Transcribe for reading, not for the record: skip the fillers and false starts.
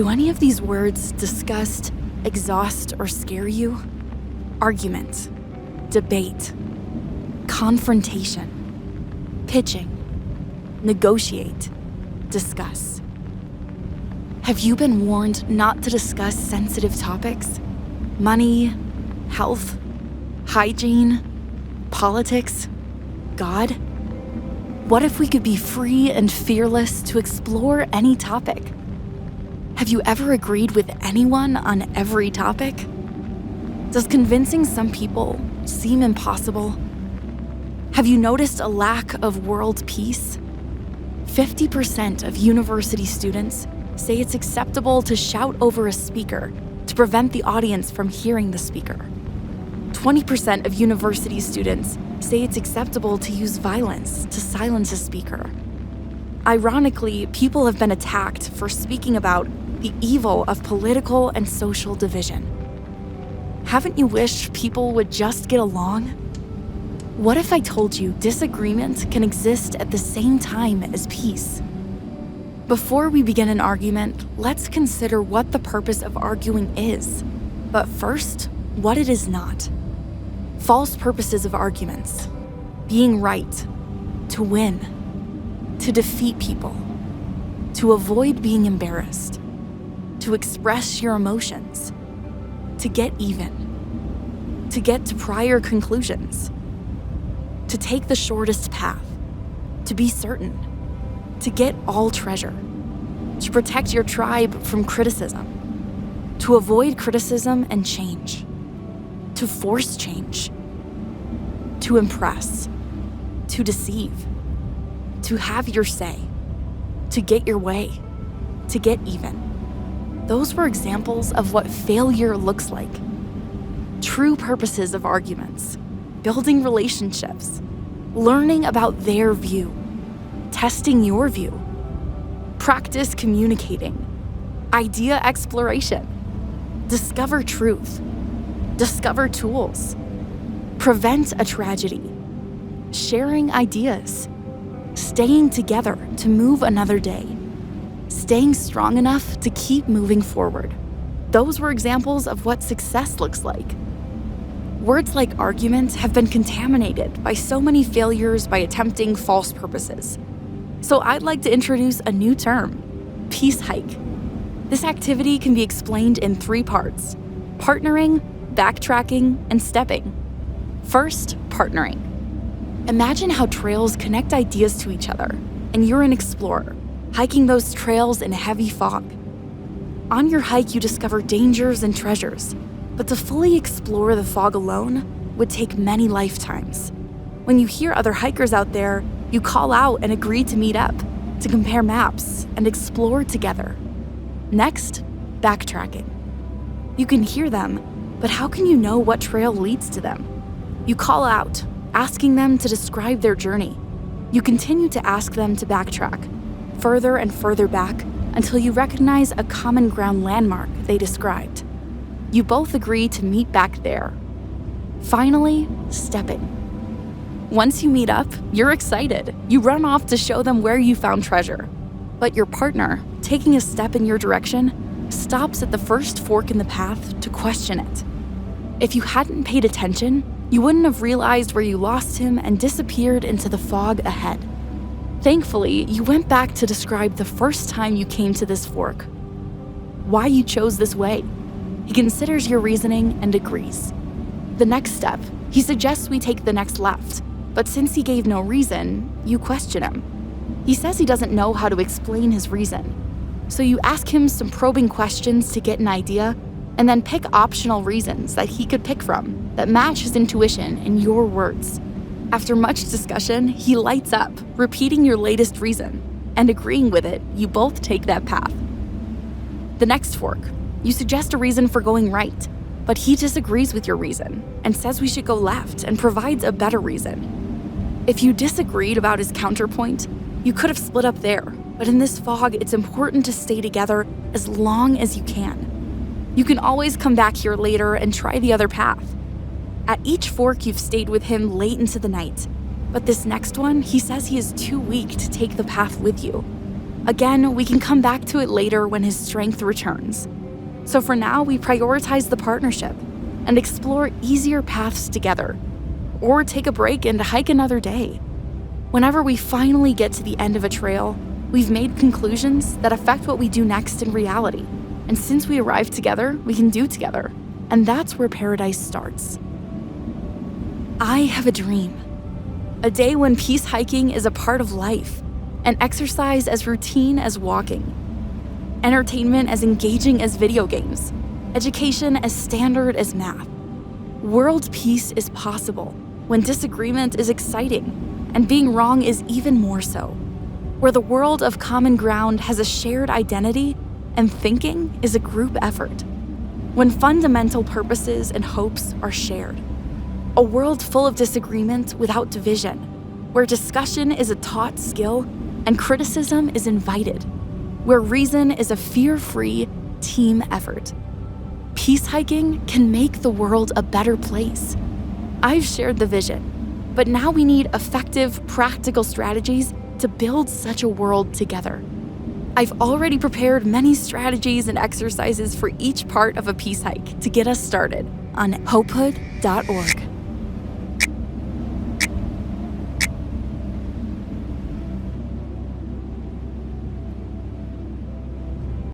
Do any of these words disgust, exhaust, or scare you? Argument, debate, confrontation, pitching, negotiate, discuss. Have you been warned not to discuss sensitive topics? Money, health, hygiene, politics, God? What if we could be free and fearless to explore any topic? Have you ever agreed with anyone on every topic? Does convincing some people seem impossible? Have you noticed a lack of world peace? 50% of university students say it's acceptable to shout over a speaker to prevent the audience from hearing the speaker. 20% of university students say it's acceptable to use violence to silence a speaker. Ironically, people have been attacked for speaking about the evil of political and social division. Haven't you wished people would just get along? What if I told you disagreement can exist at the same time as peace? Before we begin an argument, let's consider what the purpose of arguing is. But first, what it is not. False purposes of arguments: being right, to win, to defeat people, to avoid being embarrassed, to express your emotions, to get even, to get to prior conclusions, to take the shortest path, to be certain, to get all treasure, to protect your tribe from criticism, to avoid criticism and change, to force change, to impress, to deceive, to have your say, to get your way, to get even. Those were examples of what failure looks like. True purposes of arguments: building relationships, learning about their view, testing your view, practice communicating, idea exploration, discover truth, discover tools, prevent a tragedy, sharing ideas, staying together to move another day, staying strong enough to keep moving forward. Those were examples of what success looks like. Words like argument have been contaminated by so many failures by attempting false purposes. So I'd like to introduce a new term: peace hike. This activity can be explained in 3 parts: partnering, backtracking, and stepping. First, partnering. Imagine how trails connect ideas to each other, and you're an explorer, hiking those trails in heavy fog. On your hike, you discover dangers and treasures, but to fully explore the fog alone would take many lifetimes. When you hear other hikers out there, you call out and agree to meet up, to compare maps and explore together. Next, backtracking. You can hear them, but how can you know what trail leads to them? You call out, asking them to describe their journey. You continue to ask them to backtrack, further and further back, until you recognize a common ground landmark they described. You both agree to meet back there. Finally, stepping. Once you meet up, you're excited. You run off to show them where you found treasure. But your partner, taking a step in your direction, stops at the first fork in the path to question it. If you hadn't paid attention, you wouldn't have realized where you lost him and disappeared into the fog ahead. Thankfully, you went back to describe the first time you came to this fork, why you chose this way. He considers your reasoning and agrees. The next step, he suggests we take the next left, but since he gave no reason, you question him. He says he doesn't know how to explain his reason. So you ask him some probing questions to get an idea, and then pick optional reasons that he could pick from that match his intuition in your words. After much discussion, he lights up, repeating your latest reason, and agreeing with it, you both take that path. The next fork, you suggest a reason for going right, but he disagrees with your reason and says we should go left and provides a better reason. If you disagreed about his counterpoint, you could have split up there, but in this fog, it's important to stay together as long as you can. You can always come back here later and try the other path. At each fork, you've stayed with him late into the night, but this next one, he says he is too weak to take the path with you. Again, we can come back to it later when his strength returns. So for now, we prioritize the partnership and explore easier paths together, or take a break and hike another day. Whenever we finally get to the end of a trail, we've made conclusions that affect what we do next in reality. And since we arrived together, we can do together. And that's where paradise starts. I have a dream. A day when peace hiking is a part of life, and exercise as routine as walking, entertainment as engaging as video games, education as standard as math. World peace is possible when disagreement is exciting, and being wrong is even more so. Where the world of common ground has a shared identity, and thinking is a group effort. When fundamental purposes and hopes are shared. A world full of disagreement without division, where discussion is a taught skill and criticism is invited, where reason is a fear-free team effort. Peace hiking can make the world a better place. I've shared the vision, but now we need effective, practical strategies to build such a world together. I've already prepared many strategies and exercises for each part of a peace hike to get us started on hopehood.org.